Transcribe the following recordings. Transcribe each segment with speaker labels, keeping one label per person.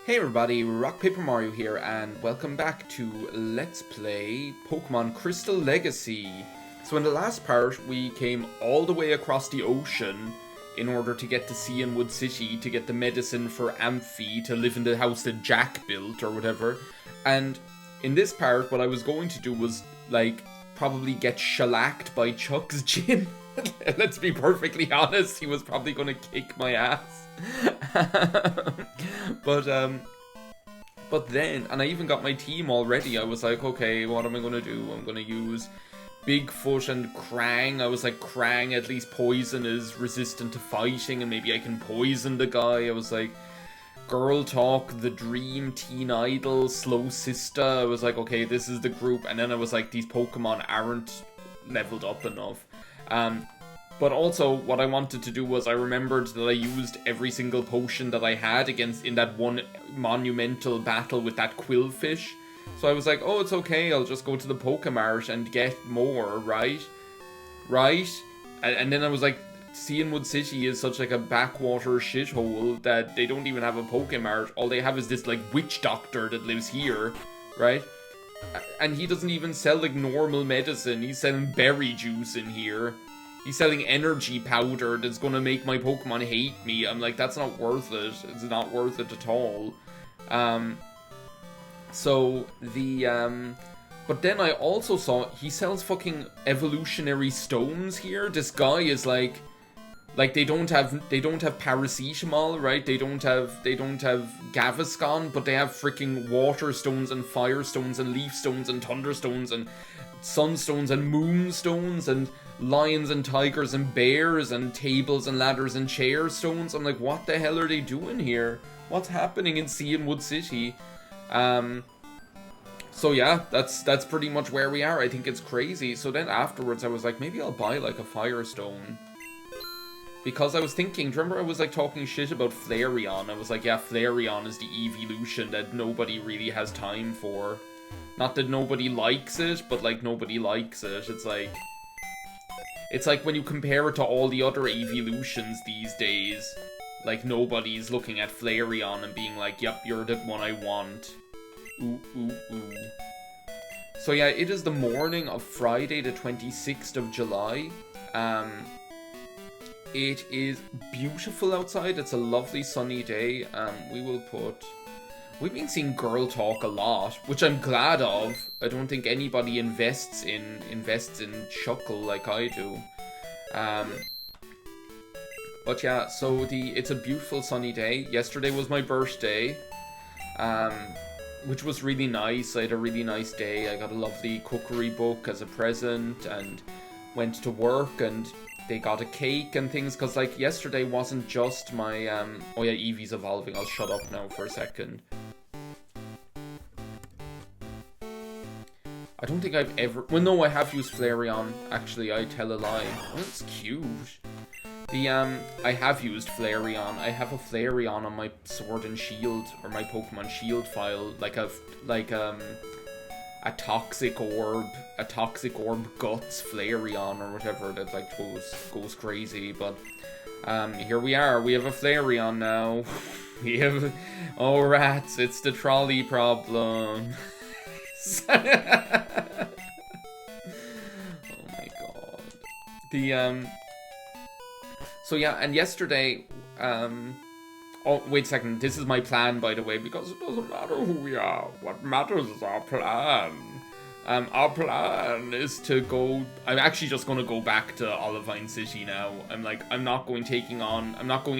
Speaker 1: Hey everybody, RockPaperMario here, and welcome back to Let's Play Pokemon Crystal Legacy. So in the last part, we came all the way across the ocean in order to get to Cianwood City to get the medicine for Amphi to live in the house that Jack built or whatever. And in this part, what I was going to do was, like, probably get shellacked by Chuck's gym. Let's be perfectly honest, he was probably going to kick my ass. But then, and I even got my team already. I was like, okay, what am I going to do? I'm going to use Bigfoot and Krang. I was like, Krang, at least poison is resistant to fighting, and maybe I can poison the guy. I was like, Girl Talk, The Dream, Teen Idol, Slow Sister. I was like, okay, this is the group. And then I was like, these Pokemon aren't leveled up enough. But also, what I wanted to do was I remembered that I used every single potion that I had in that one monumental battle with that Quillfish. So I was like, oh, it's okay, I'll just go to the Pokemart and get more, right? Right? And then I was like, Cianwood City is such like a backwater shithole that they don't even have a Pokemart. All they have is this like witch doctor that lives here, right? And he doesn't even sell like normal medicine. He's selling berry juice in here. He's selling energy powder that's gonna make my Pokemon hate me. I'm like, that's not worth it. It's not worth it at all. But then I also saw he sells fucking evolutionary stones here. This guy is like they don't have paracetamol, right? They don't have Gaviscon, but they have freaking water stones and fire stones and leaf stones and thunder stones and sunstones and moonstones and lions and tigers and bears and tables and ladders and chair stones. I'm like, what the hell are they doing here? What's happening in Cianwood City? So yeah, that's pretty much where we are. I think it's crazy. So then afterwards I was like, maybe I'll buy like a Firestone. Because I was thinking, do you remember I was like talking shit about Flareon? I was like, yeah, Flareon is the evolution that nobody really has time for. Not that nobody likes it, but like nobody likes it. It's like when you compare it to all the other evolutions these days, like nobody's looking at Flareon and being like, yep, you're the one I want. Ooh, ooh, ooh. So yeah, it is the morning of Friday the 26th of July. It is beautiful outside. It's a lovely sunny day. We've been seeing Girl Talk a lot, which I'm glad of. I don't think anybody invests in Chuckle like I do. But yeah, so it's a beautiful sunny day. Yesterday was my birthday, which was really nice. I had a really nice day. I got a lovely cookery book as a present and went to work, and they got a cake and things, because like yesterday wasn't just my oh yeah, Eevee's evolving. I'll shut up now for a second. I don't think I've ever... Well, no, I have used Flareon. Actually, I tell a lie. Oh, that's cute. I have used Flareon. I have a Flareon on my Sword and Shield, or my Pokemon Shield file, like a Toxic Orb Guts Flareon or whatever that like goes crazy. But here we are. We have a Flareon now. We have... Oh, rats, it's the trolley problem. Oh my god. So yeah, and yesterday, oh, wait a second, this is my plan, by the way, because it doesn't matter who we are. What matters is our plan. Our plan is to go... I'm actually just going to go back to Olivine City now. I'm not going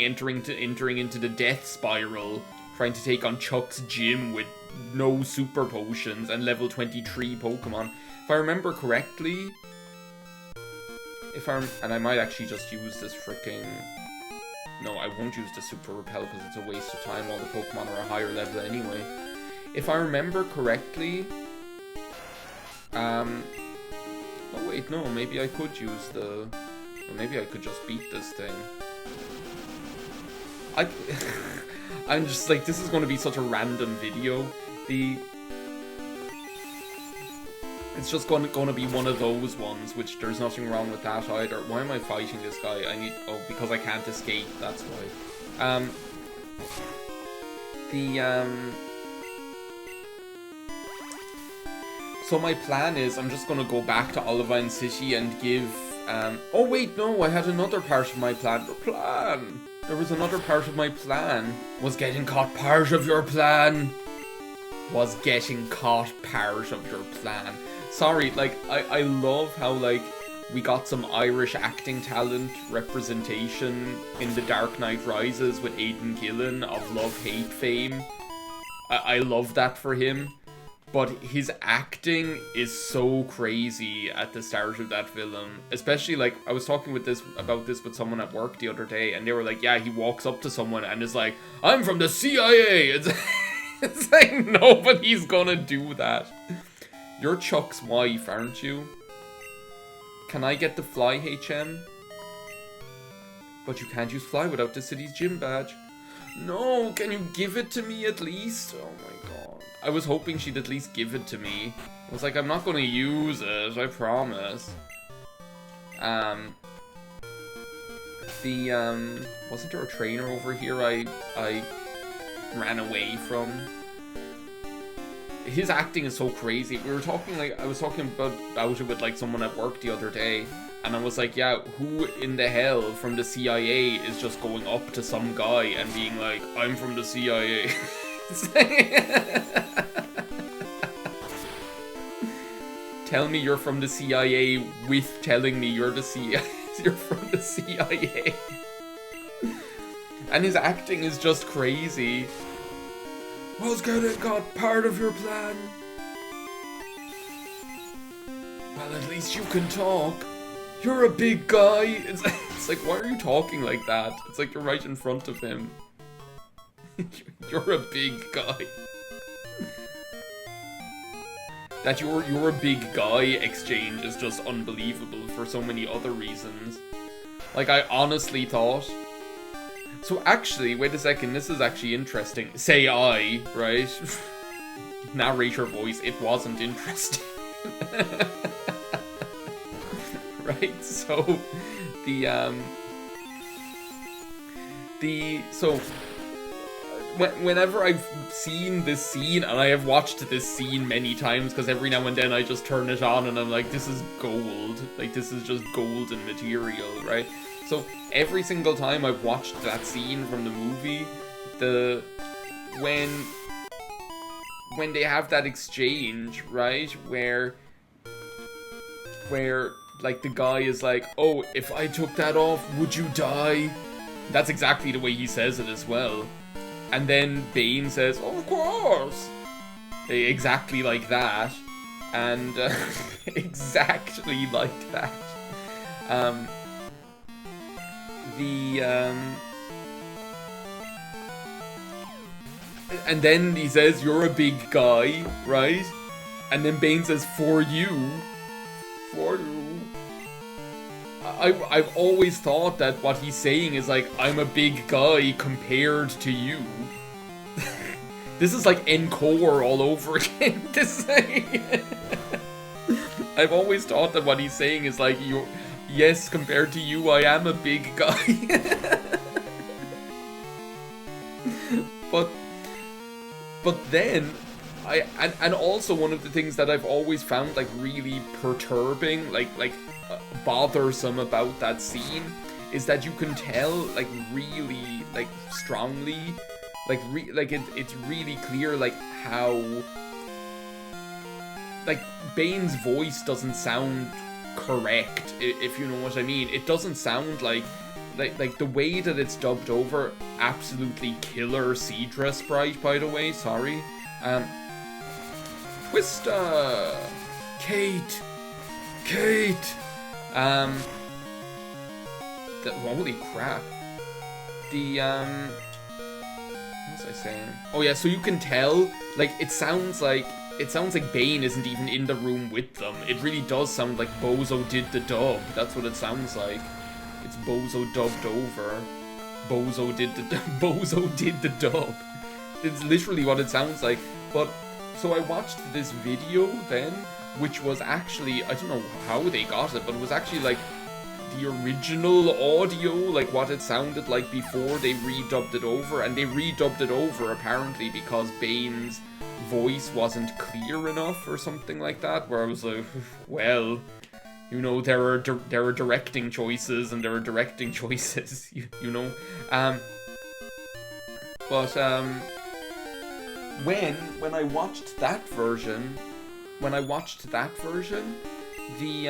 Speaker 1: entering into the death spiral, trying to take on Chuck's gym with no super potions and level 23 Pokemon. If I remember correctly... And I might actually just use this freaking... No, I won't use the Super Repel because it's a waste of time. All the Pokemon are a higher level anyway. If I remember correctly... Oh wait, no, maybe I could use the... Or maybe I could just beat this thing. I'm just like, this is going to be such a random video. It's just going to be one of those ones, which there's nothing wrong with that either. Why am I fighting this guy? Oh, because I can't escape, that's why. So my plan is I'm just gonna go back to Olivine City and give, oh wait, no, I had another part of my plan. There was another part of my plan. Was getting caught part of your plan. Was getting caught part of your plan. Sorry, like, I love how, like, we got some Irish acting talent representation in The Dark Knight Rises with Aidan Gillen of Love Hate fame. I love that for him. But his acting is so crazy at the start of that film. Especially, like, I was talking about this with someone at work the other day, and they were like, yeah, he walks up to someone and is like, I'm from the CIA! It's like, nobody's gonna do that. You're Chuck's wife, aren't you? Can I get the Fly HM? But you can't use Fly without the city's gym badge. No, can you give it to me at least? Oh my god. I was hoping she'd at least give it to me. I was like, I'm not gonna use it, I promise. Wasn't there a trainer over here I ran away from? His acting is so crazy. We were talking, like, I was talking about it with, like, someone at work the other day. And I was like, yeah, who in the hell from the CIA is just going up to some guy and being like, I'm from the CIA? Tell me you're from the CIA with telling me you're the CIA. You're from the CIA. And his acting is just crazy. Was getting caught part of your plan? Well, at least you can talk. You're a big guy. It's like, why are you talking like that? It's like you're right in front of him. You're a big guy. That you're a big guy exchange is just unbelievable for so many other reasons. Like, I honestly thought... So actually, wait a second, this is actually interesting. Say I, right? Narrator voice, it wasn't interesting. Right, so whenever I've seen this scene, and I have watched this scene many times, because every now and then I just turn it on and I'm like, this is gold, like this is just golden material, right? So every single time I've watched that scene from the movie, when they have that exchange, right, where like the guy is like, oh, if I took that off, would you die? That's exactly the way he says it as well. And then Bane says, oh, of course. Exactly like that. And exactly like that. And then he says, you're a big guy, right? And then Bane says, for you. For you. I've always thought that what he's saying is like, I'm a big guy compared to you. This is like Encore all over again. I've always thought that what he's saying is like, yes, compared to you, I am a big guy. But then, and also one of the things that I've always found like really perturbing, like bothersome about that scene, is that you can tell like really like strongly, it's really clear like how like Bane's voice doesn't sound correct, if you know what I mean. It doesn't sound like the way that it's dubbed over, absolutely killer Cedra sprite, by the way, sorry. Twista! Kate! Holy crap. What was I saying? Oh yeah, so you can tell, like, it sounds like Bane isn't even in the room with them. It really does sound like Bozo did the dub. That's what it sounds like. It's Bozo dubbed over. Bozo did the dub. It's literally what it sounds like. But, so I watched this video then, which was actually, I don't know how they got it, but it was actually like, the original audio, like what it sounded like before they redubbed it over. And they redubbed it over apparently because Bane's voice wasn't clear enough or something like that, where I was like, well, you know, there are directing choices and there are directing choices, you know. But when I watched that version, the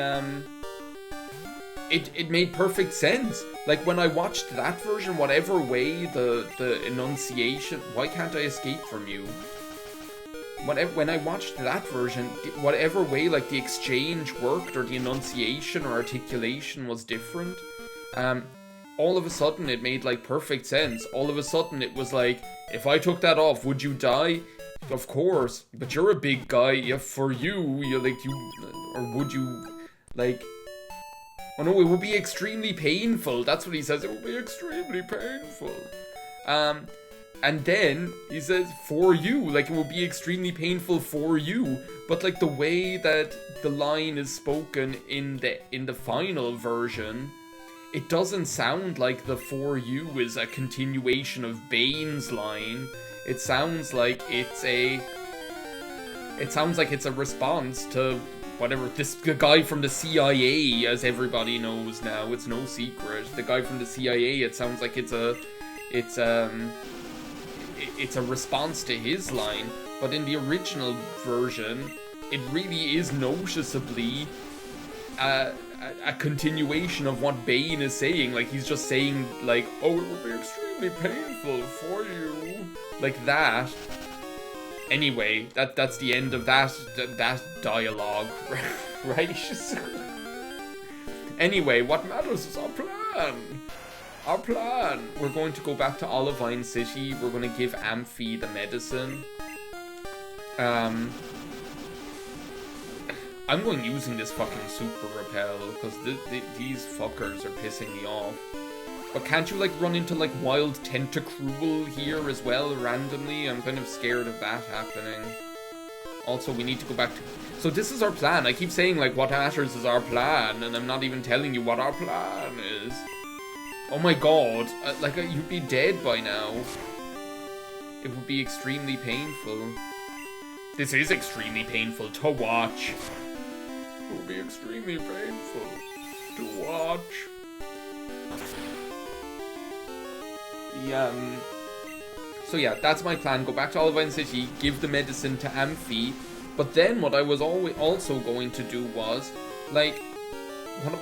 Speaker 1: it made perfect sense. Like when I watched that version, whatever way the enunciation, why can't I escape from you? When I watched that version, whatever way like the exchange worked or the enunciation or articulation was different, all of a sudden it made like perfect sense. All of a sudden it was like, if I took that off, would you die? Of course, but you're a big guy. Yeah, for you, or would you, like? Oh no, it would be extremely painful. That's what he says. It would be extremely painful. And then he says, for you, like it would be extremely painful for you. But like the way that the line is spoken in the final version, it doesn't sound like the for you is a continuation of Bane's line. It sounds like it's a response to whatever, the guy from the CIA, as everybody knows now. It's no secret. The guy from the CIA, it sounds like it's a response to his line, but in the original version, it really is noticeably a continuation of what Bane is saying. Like, he's just saying, like, oh, it would be extremely painful for you. Like that. Anyway, that's the end of that dialogue, right? Anyway, what matters is our plan. Our plan. We're going to go back to Olivine City. We're going to give Amphi the medicine. I'm going using this fucking super repel because these fuckers are pissing me off. But can't you like run into like wild tentacruel here as well randomly? I'm kind of scared of that happening. Also, we need to go back to... So this is our plan. I keep saying like what matters is our plan, and I'm not even telling you what our plan is. Oh my god, like you'd be dead by now. It would be extremely painful. This is extremely painful to watch. It would be extremely painful to watch. So yeah, that's my plan. Go back to Olivine City, give the medicine to Amphi. But then what I was also going to do was, like,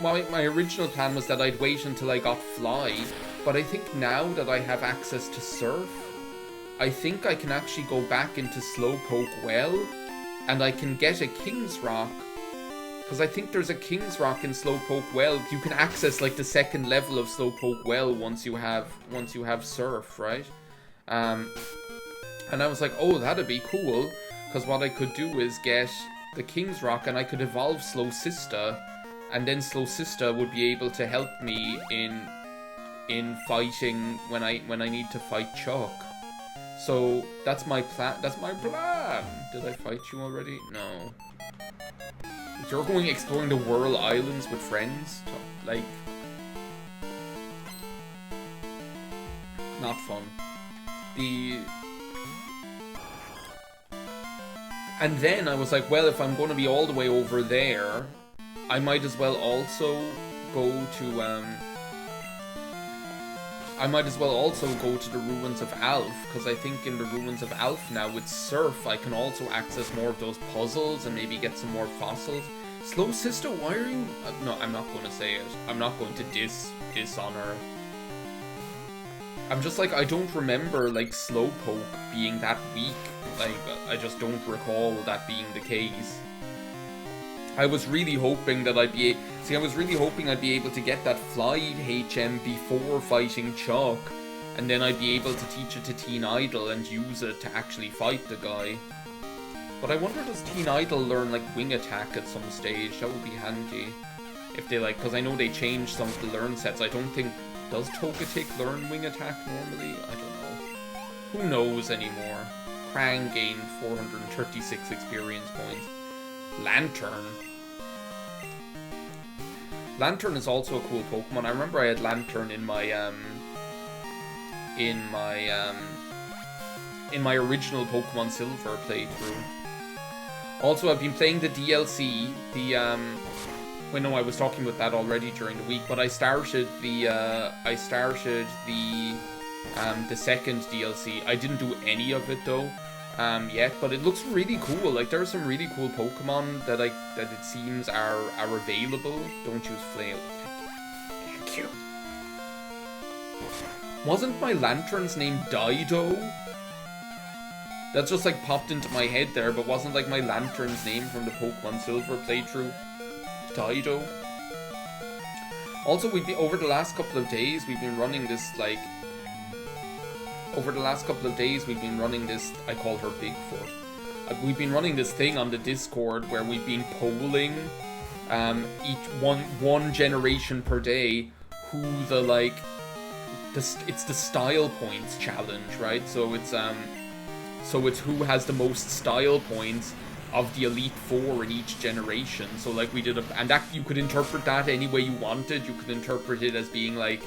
Speaker 1: my original plan was that I'd wait until I got Fly. But I think now that I have access to Surf, I think I can actually go back into Slowpoke Well, and I can get a King's Rock. Because I think there's a King's Rock in Slowpoke Well. You can access like the second level of Slowpoke Well once you have Surf, right? And I was like, oh, that'd be cool. Because what I could do is get the King's Rock and I could evolve Slow Sister. And then Slow Sister would be able to help me in fighting when I need to fight Chuck. So that's my plan. That's my plan. Did I fight you already? No. You're going exploring the Whirl Islands with friends? Like... not fun. And then I was like, well, if I'm going to be all the way over there, I might as well also go to, the Ruins of Alf, because I think in the Ruins of Alf now with Surf, I can also access more of those puzzles and maybe get some more fossils. Slow Sister, why are you... no, I'm not going to say it. I'm not going to diss on her. I'm just like, I don't remember, like, Slowpoke being that weak. Like, I just don't recall that being the case. I was really hoping that I'd be... See, I was really hoping I'd be able to get that Flied HM before fighting Chuck, and then I'd be able to teach it to Teen Idol and use it to actually fight the guy. But I wonder, does Teen Idol learn, like, Wing Attack at some stage? That would be handy. If they, like... Because I know they changed some of the learn sets. I don't think... Does Togetic learn Wing Attack normally? I don't know. Who knows anymore? Krang gained 436 experience points. Lantern. Lantern is also a cool Pokemon. I remember I had Lantern in my in my original Pokemon Silver playthrough. Also, I've been playing the DLC. Well, no, I was talking about that already during the week, but I started the second DLC. I didn't do any of it though. Yet, but it looks really cool. Like, there are some really cool Pokemon that it seems are available. Don't use flail. Thank you. Wasn't my Lantern's name Dido? That just like popped into my head there, but wasn't like my Lantern's name from the Pokemon Silver playthrough Dido? Also, over the last couple of days we've been running this like. Over the last couple of days, we've been running this, I call her Bigfoot. We've been running this thing on the Discord where we've been polling each one generation per day who the, like, it's the style points challenge, right? So it's who has the most style points of the Elite Four in each generation. So, like, we did and that, you could interpret that any way you wanted. You could interpret it as being, like,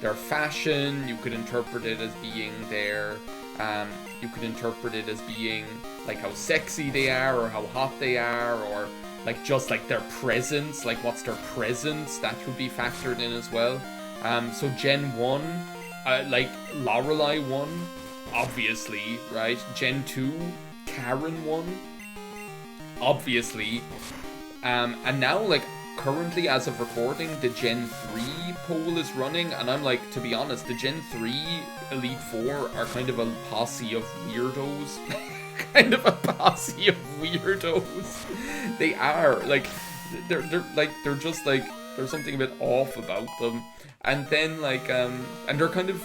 Speaker 1: their fashion, you could interpret it as being their, you could interpret it as being, like, how sexy they are, or how hot they are, or, like, just, like, their presence, like, what's their presence, that would be factored in as well. So Gen 1, like, Lorelei 1, obviously, right? Gen 2, Karen 1, obviously. And now, like, currently, as of recording, the Gen 3 poll is running, and I'm like, to be honest, the Gen 3 Elite Four are kind of a posse of weirdos. Kind of a posse of weirdos. They are, like, they're just, like, there's something a bit off about them. And then, like, and they're kind of,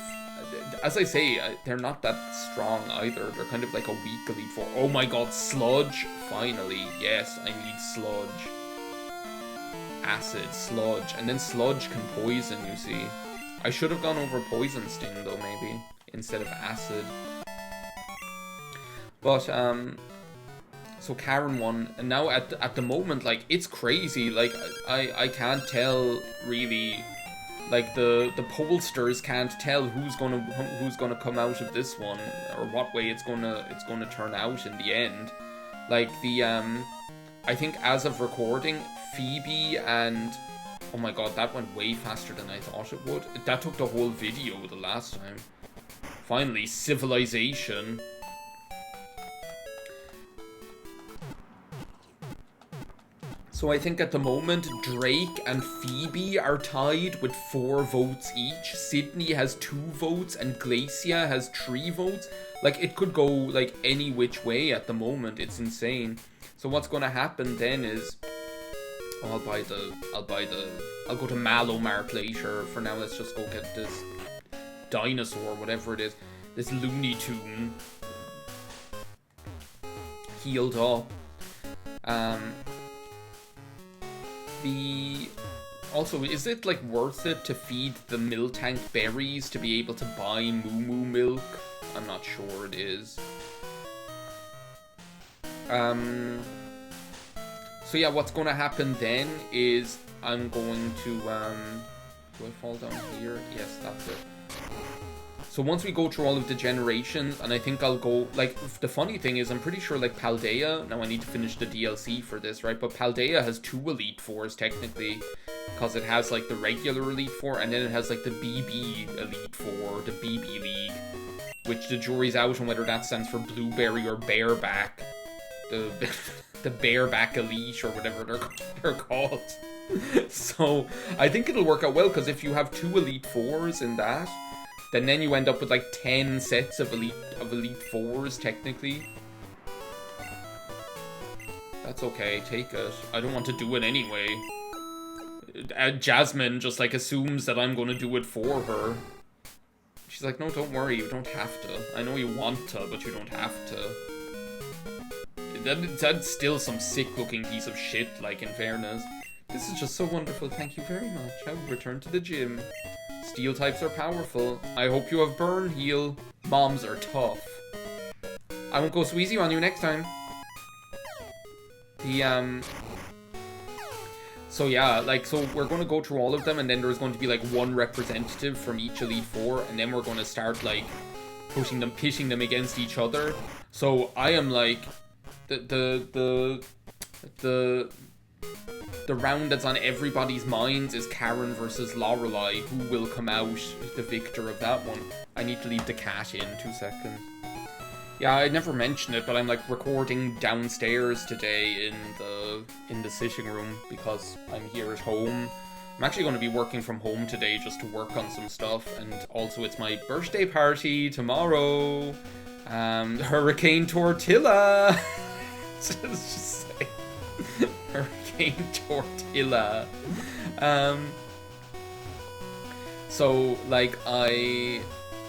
Speaker 1: as I say, they're not that strong either. They're kind of like a weak Elite Four. Oh my god, Sludge! Finally, yes, I need Sludge. Acid, Sludge, and then Sludge can poison, you see. I should have gone over Poison Sting though, maybe, instead of Acid. But, so Karen won, and now at the moment, like, it's crazy, like, I can't tell, really, like, the pollsters can't tell who's gonna come out of this one, or what way it's gonna turn out in the end. Like, I think as of recording, Phoebe and... Oh my god, that went way faster than I thought it would. That took the whole video the last time. Finally, Civilization. So I think at the moment, Drake and Phoebe are tied with 4 votes each. Sydney has 2 votes and Glacia has 3 votes. Like, it could go, like, any which way at the moment. It's insane. So what's gonna happen then is... Oh, I'll go to Malomart later. For now, let's just go get this dinosaur, whatever it is. This Looney Tune. Healed up. Also, is it, like, worth it to feed the Miltank berries to be able to buy Moo Moo milk? I'm not sure it is. So yeah, what's going to happen then is I'm going to, do I fall down here? Yes, that's it. So once we go through all of the generations, and I think I'll go, like, the funny thing is, I'm pretty sure, like, Paldea, now I need to finish the DLC for this, right? But Paldea has 2 Elite Fours, technically, because it has, like, the regular Elite Four, and then it has, like, the BB Elite Four, the BB League, which the jury's out on whether that stands for Blueberry or Bareback. The Bareback Elite, or whatever they're called. So, I think it'll work out well, because if you have 2 Elite Fours in that, then you end up with, like, 10 sets of Elite Fours, technically. That's okay, take it. I don't want to do it anyway. Jasmine just, like, assumes that I'm going to do it for her. She's like, no, don't worry, you don't have to. I know you want to, but you don't have to. That's still some sick-looking piece of shit, like, in fairness. This is just so wonderful, thank you very much. I will return to the gym. Steel types are powerful. I hope you have burn heal. Moms are tough. I won't go so easy on you next time. So yeah, like, so we're going to go through all of them, and then there's going to be like one representative from each Elite Four, and then we're going to start like pitching them against each other. So I am like the round that's on everybody's minds is Karen versus Lorelei. Who will come out the victor of that one? I need to leave the cat in 2 seconds. Yeah, I never mentioned it, but I'm like recording downstairs today in the sitting room because I'm here at home. I'm actually going to be working from home today just to work on some stuff, and also it's my birthday party tomorrow. Hurricane Tortilla. Just say Hurricane Tortilla. So like I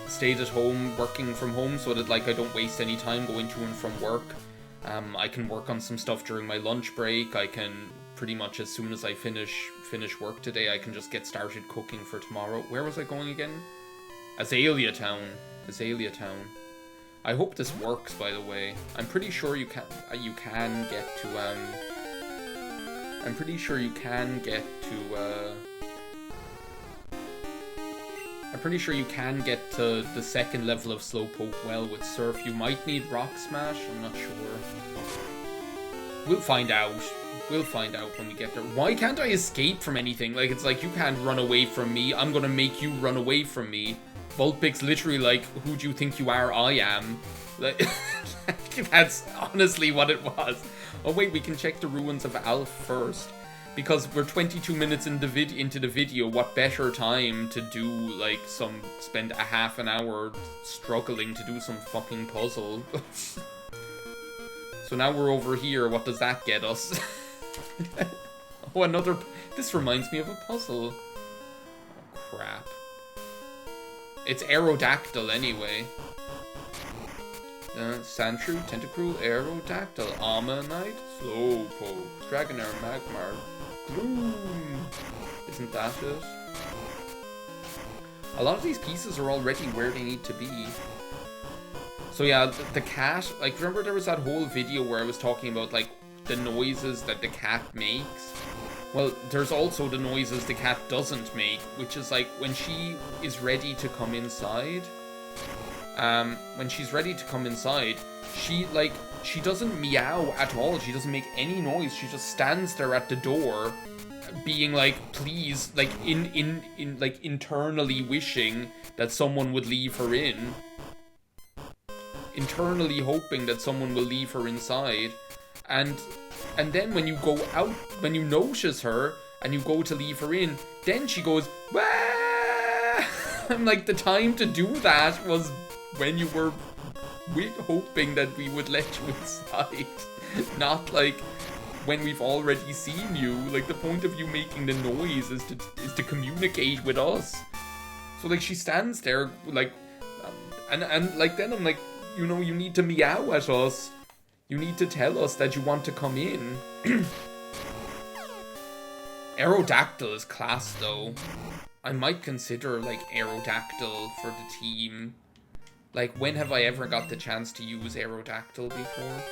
Speaker 1: stayed at home working from home so that like I don't waste any time going to and from work. I can work on some stuff during my lunch break. I can pretty much as soon as I finish work today, I can just get started cooking for tomorrow. Where was I going again? Azalea Town. I hope this works, by the way. I'm pretty sure you can get to I'm pretty sure you can get to the second level of Slowpoke well with Surf. You might need Rock Smash, I'm not sure. We'll find out. We'll find out when we get there. Why can't I escape from anything? Like, it's like, you can't run away from me. I'm gonna make you run away from me. Vulpix literally like, who do you think you are? I am. Like, that's honestly what it was. Oh wait, we can check the ruins of Alf first. Because we're 22 minutes into the video, what better time to do, like, spend a half an hour struggling to do some fucking puzzle. So now we're over here, what does that get us? Oh, this reminds me of a puzzle. Oh, crap. It's Aerodactyl anyway. Sandshrew, Tentacruel, Aerodactyl, Ammonite, Slowpoke, Dragonair, Magmar, Gloom. Isn't that it? A lot of these pieces are already where they need to be. So yeah, the cat, like, remember there was that whole video where I was talking about, like, the noises that the cat makes? Well, there's also the noises the cat doesn't make, which is, like, when she is ready to come inside. When she's ready to come inside, she doesn't meow at all. She doesn't make any noise. She just stands there at the door, being like, please, like, like, internally wishing that someone would leave her in. Internally hoping that someone will leave her inside. And then when you go out, when you notice her, and you go to leave her in, then she goes, wah! I'm like, the time to do that was when you were hoping that we would let you inside. Not like when we've already seen you. Like, the point of you making the noise is to communicate with us. So like, she stands there like, and like, then I'm like, you know, you need to meow at us. You need to tell us that you want to come in. Aerodactyl is class though. I might consider like Aerodactyl for the team. Like, when have I ever got the chance to use Aerodactyl before?